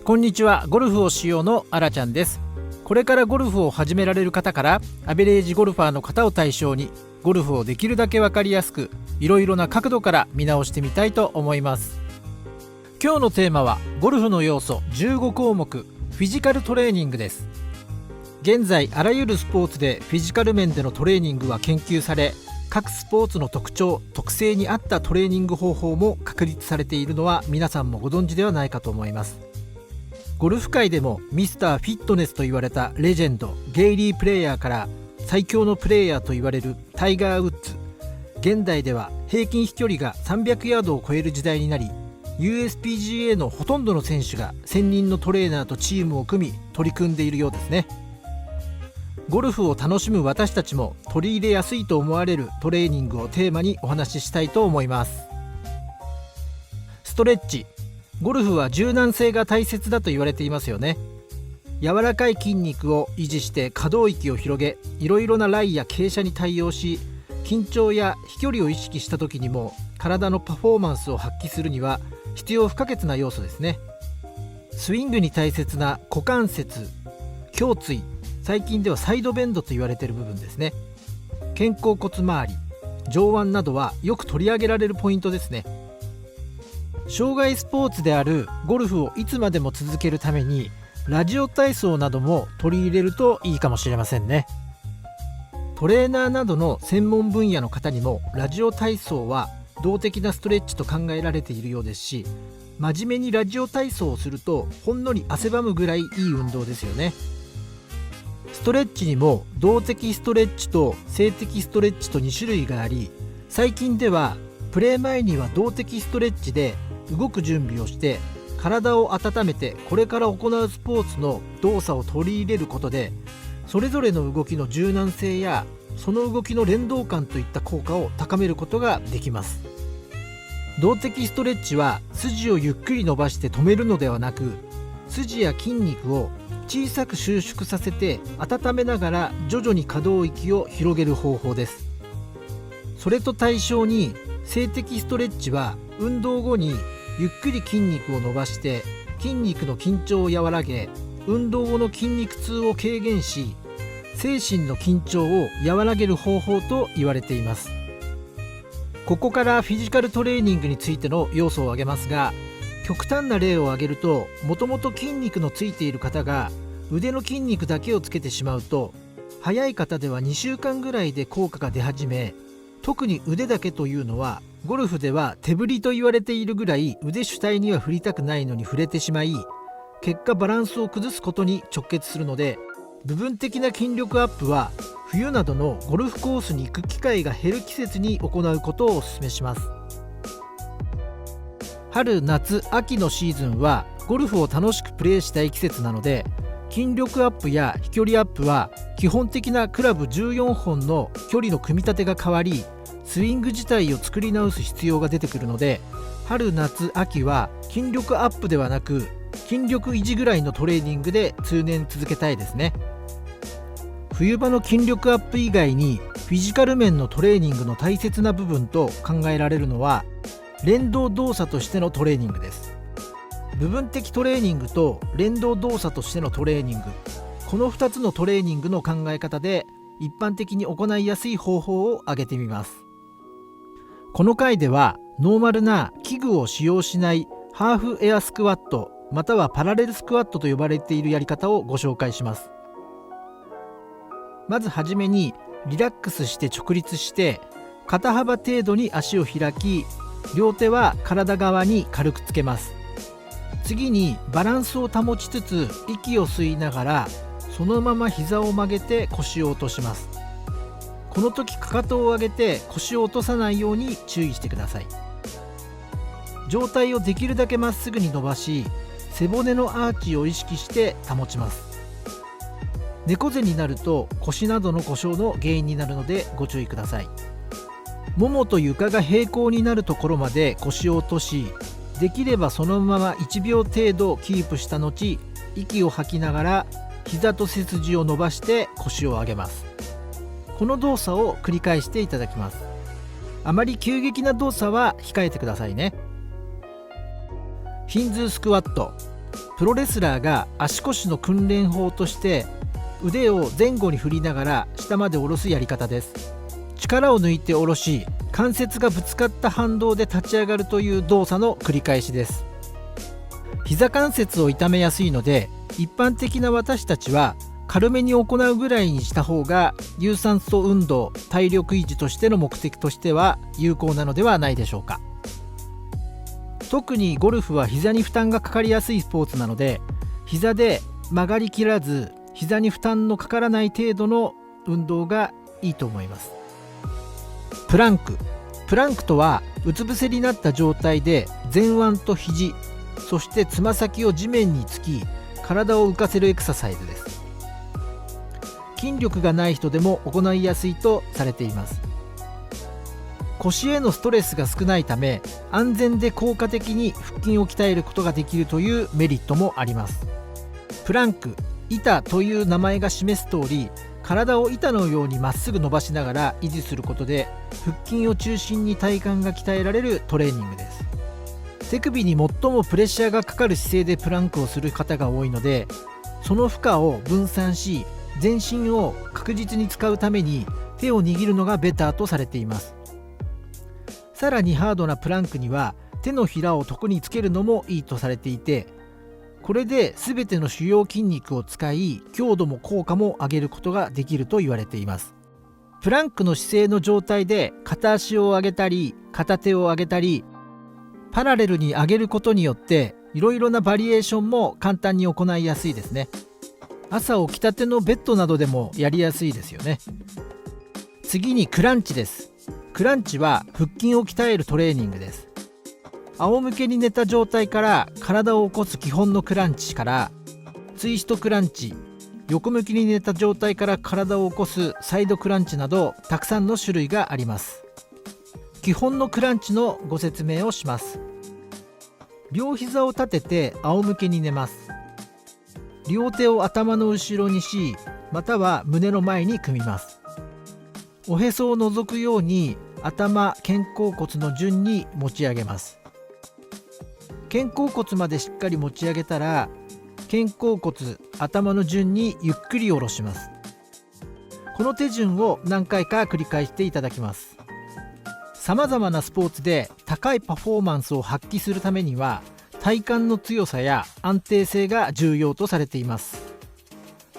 こんにちは。ゴルフをしようのあらちゃんです。これからゴルフを始められる方からアベレージゴルファーの方を対象にゴルフをできるだけ分かりやすく、いろいろな角度から見直してみたいと思います。今日のテーマはゴルフの要素15項目フィジカルトレーニングです。現在あらゆるスポーツでフィジカル面でのトレーニングは研究され、各スポーツの特徴特性に合ったトレーニング方法も確立されているのは皆さんもご存知ではないかと思います。ゴルフ界でもミスターフィットネスと言われたレジェンドゲイリー・プレイヤーから最強のプレイヤーと言われるタイガー・ウッズ、現代では平均飛距離が300ヤードを超える時代になり、 USPGA のほとんどの選手が専任のトレーナーとチームを組み取り組んでいるようですね。ゴルフを楽しむ私たちも取り入れやすいと思われるトレーニングをテーマにお話ししたいと思います。ストレッチ。ゴルフは柔軟性が大切だと言われていますよね。柔らかい筋肉を維持して可動域を広げ、いろいろなライや傾斜に対応し、緊張や飛距離を意識した時にも体のパフォーマンスを発揮するには必要不可欠な要素ですね。スイングに大切な股関節、胸椎、最近ではサイドベンドと言われている部分ですね。肩甲骨周り、上腕などはよく取り上げられるポイントですね。障害スポーツであるゴルフをいつまでも続けるためにラジオ体操なども取り入れるといいかもしれませんね。トレーナーなどの専門分野の方にもラジオ体操は動的なストレッチと考えられているようですし、真面目にラジオ体操をするとほんのり汗ばむぐらいいい運動ですよね。ストレッチにも動的ストレッチと静的ストレッチと2種類があり、最近ではプレー前には動的ストレッチで動く準備をして体を温めて、これから行うスポーツの動作を取り入れることでそれぞれの動きの柔軟性やその動きの連動感といった効果を高めることができます。動的ストレッチは筋をゆっくり伸ばして止めるのではなく、筋や筋肉を小さく収縮させて温めながら徐々に可動域を広げる方法です。それと対照に静的ストレッチは運動後にゆっくり筋肉を伸ばして筋肉の緊張を和らげ、運動後の筋肉痛を軽減し、精神の緊張を和らげる方法と言われています。ここからフィジカルトレーニングについての要素を挙げますが、極端な例を挙げると、もともと筋肉のついている方が腕の筋肉だけをつけてしまうと、早い方では2週間ぐらいで効果が出始め、特に腕だけというのはゴルフでは手振りと言われているぐらい腕主体には振りたくないのに触れてしまい、結果バランスを崩すことに直結するので、部分的な筋力アップは冬などのゴルフコースに行く機会が減る季節に行うことをお勧めします。春夏秋のシーズンはゴルフを楽しくプレーしたい季節なので、筋力アップや飛距離アップは基本的なクラブ14本の距離の組み立てが変わり、スイング自体を作り直す必要が出てくるので、春夏秋は筋力アップではなく筋力維持ぐらいのトレーニングで通年続けたいですね。冬場の筋力アップ以外にフィジカル面のトレーニングの大切な部分と考えられるのは連動動作としてのトレーニングです。部分的トレーニングと連動動作としてのトレーニング、この2つのトレーニングの考え方で一般的に行いやすい方法を挙げてみます。この回ではノーマルな器具を使用しないハーフエアスクワットまたはパラレルスクワットと呼ばれているやり方をご紹介します。まずはじめにリラックスして直立して肩幅程度に足を開き、両手は体側に軽くつけます。次にバランスを保ちつつ息を吸いながらそのまま膝を曲げて腰を落とします。この時かかとを上げて腰を落とさないように注意してください。上体をできるだけまっすぐに伸ばし、背骨のアーチを意識して保ちます。猫背になると腰などの故障の原因になるのでご注意ください。ももと床が平行になるところまで腰を落とし、できればそのまま1秒程度キープした後、息を吐きながら膝と背筋を伸ばして腰を上げます。この動作を繰り返していただきます。あまり急激な動作は控えてくださいね。ヒンズースクワット。プロレスラーが足腰の訓練法として腕を前後に振りながら下まで下ろすやり方です。力を抜いて下ろし、関節がぶつかった反動で立ち上がるという動作の繰り返しです。膝関節を痛めやすいので、一般的な私たちは軽めに行うぐらいにした方が有酸素運動、体力維持としての目的としては有効なのではないでしょうか。特にゴルフは膝に負担がかかりやすいスポーツなので、膝で曲がりきらず膝に負担のかからない程度の運動がいいと思います。プランクとはうつ伏せになった状態で前腕と肘、そしてつま先を地面につき体を浮かせるエクササイズです。筋力がない人でも行いやすいとされています。腰へのストレスが少ないため、安全で効果的に腹筋を鍛えることができるというメリットもあります。プランク、板という名前が示す通り、体を板のようにまっすぐ伸ばしながら維持することで腹筋を中心に体幹が鍛えられるトレーニングです。手首に最もプレッシャーがかかる姿勢でプランクをする方が多いので、その負荷を分散し全身を確実に使うために手を握るのがベターとされています。さらにハードなプランクには手のひらを床につけるのもいいとされていて、これで全ての主要筋肉を使い強度も効果も上げることができると言われています。プランクの姿勢の状態で片足を上げたり片手を上げたりパラレルに上げることによっていろいろなバリエーションも簡単に行いやすいですね。朝起きたてのベッドなどでもやりやすいですよね。次にクランチです。クランチは腹筋を鍛えるトレーニングです。仰向けに寝た状態から体を起こす基本のクランチからツイストクランチ、横向きに寝た状態から体を起こすサイドクランチなどたくさんの種類があります。基本のクランチのご説明をします。両膝を立てて仰向けに寝ます。両手を頭の後ろにし、または胸の前に組みます。おへそを覗くように頭、肩甲骨の順に持ち上げます。肩甲骨までしっかり持ち上げたら、肩甲骨、頭の順にゆっくり下ろします。この手順を何回か繰り返していただきます。さまざまなスポーツで高いパフォーマンスを発揮するためには、体幹の強さや安定性が重要とされています。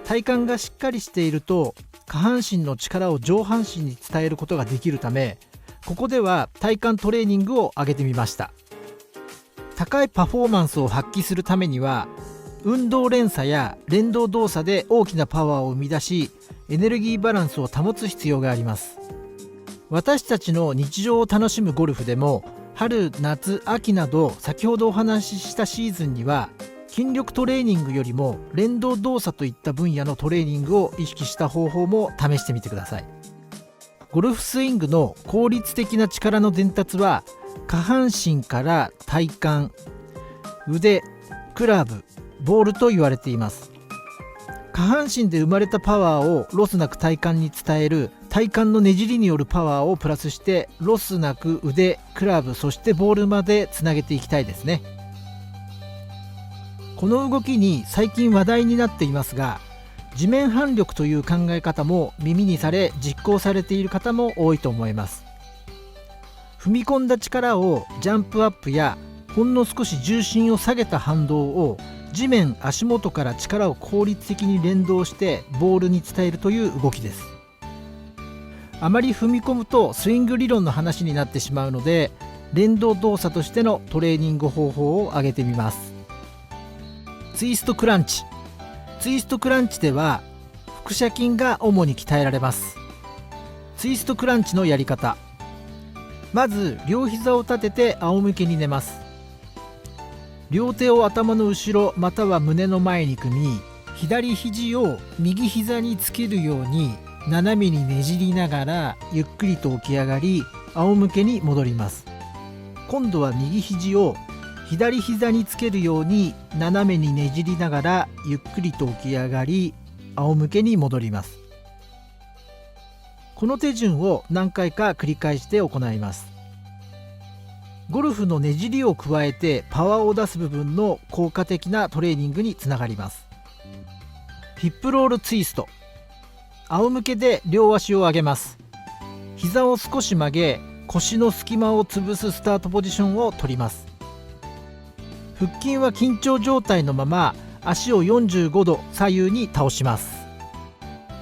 体幹がしっかりしていると、下半身の力を上半身に伝えることができるため、ここでは体幹トレーニングを挙げてみました。高いパフォーマンスを発揮するためには、運動連鎖や連動動作で大きなパワーを生み出し、エネルギーバランスを保つ必要があります。私たちの日常を楽しむゴルフでも、春、夏、秋など先ほどお話ししたシーズンには筋力トレーニングよりも連動動作といった分野のトレーニングを意識した方法も試してみてください。ゴルフスイングの効率的な力の伝達は下半身から体幹、腕、クラブ、ボールと言われています。下半身で生まれたパワーをロスなく体幹に伝える体幹のねじりによるパワーをプラスしてロスなく腕、クラブ、そしてボールまでつなげていきたいですね。この動きに最近話題になっていますが、地面反力という考え方も耳にされ実行されている方も多いと思います。踏み込んだ力をジャンプアップやほんの少し重心を下げた反動を地面足元から力を効率的に連動してボールに伝えるという動きです。あまり踏み込むとスイング理論の話になってしまうので、連動動作としてのトレーニング方法を挙げてみます。ツイストクランチ。ツイストクランチでは腹斜筋が主に鍛えられます。ツイストクランチのやり方。まず両膝を立てて仰向けに寝ます。両手を頭の後ろまたは胸の前に組み、左肘を右膝につけるように斜めにねじりながらゆっくりと起き上がり、仰向けに戻ります。今度は右肘を左膝につけるように斜めにねじりながらゆっくりと起き上がり、仰向けに戻ります。この手順を何回か繰り返して行います。ゴルフのねじりを加えてパワーを出す部分の効果的なトレーニングにつながります。ヒップロールツイスト。仰向けで両足を上げます。膝を少し曲げ、腰の隙間を潰すスタートポジションを取ります。腹筋は緊張状態のまま足を45度左右に倒します。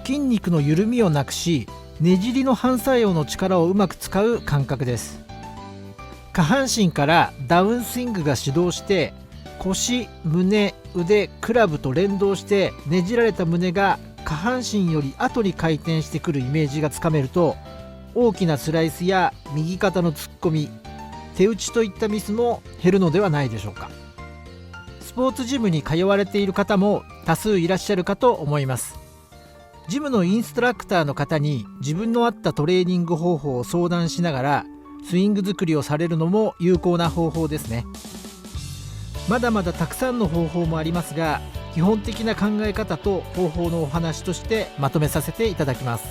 筋肉の緩みをなくし、ねじりの反作用の力をうまく使う感覚です。下半身からダウンスイングが始動して、腰、胸、腕、クラブと連動してねじられた胸が下半身より後に回転してくるイメージがつかめると、大きなスライスや右肩の突っ込み、手打ちといったミスも減るのではないでしょうか。スポーツジムに通われている方も多数いらっしゃるかと思います。ジムのインストラクターの方に自分の合ったトレーニング方法を相談しながらスイング作りをされるのも有効な方法ですね。まだまだたくさんの方法もありますが、基本的な考え方と方法のお話としてまとめさせていただきます。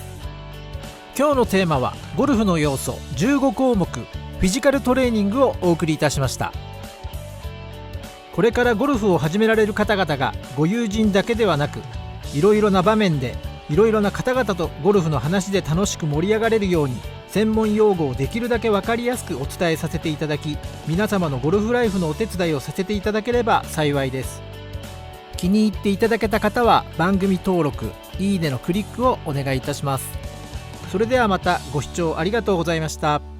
今日のテーマはゴルフの要素15項目フィジカルトレーニングをお送りいたしました。これからゴルフを始められる方々がご友人だけではなく、いろいろな場面でいろいろな方々とゴルフの話で楽しく盛り上がれるように、専門用語をできるだけ分かりやすくお伝えさせていただき、皆様のゴルフライフのお手伝いをさせていただければ幸いです。気に入っていただけた方は番組登録、いいねのクリックをお願いいたします。それではまたご視聴ありがとうございました。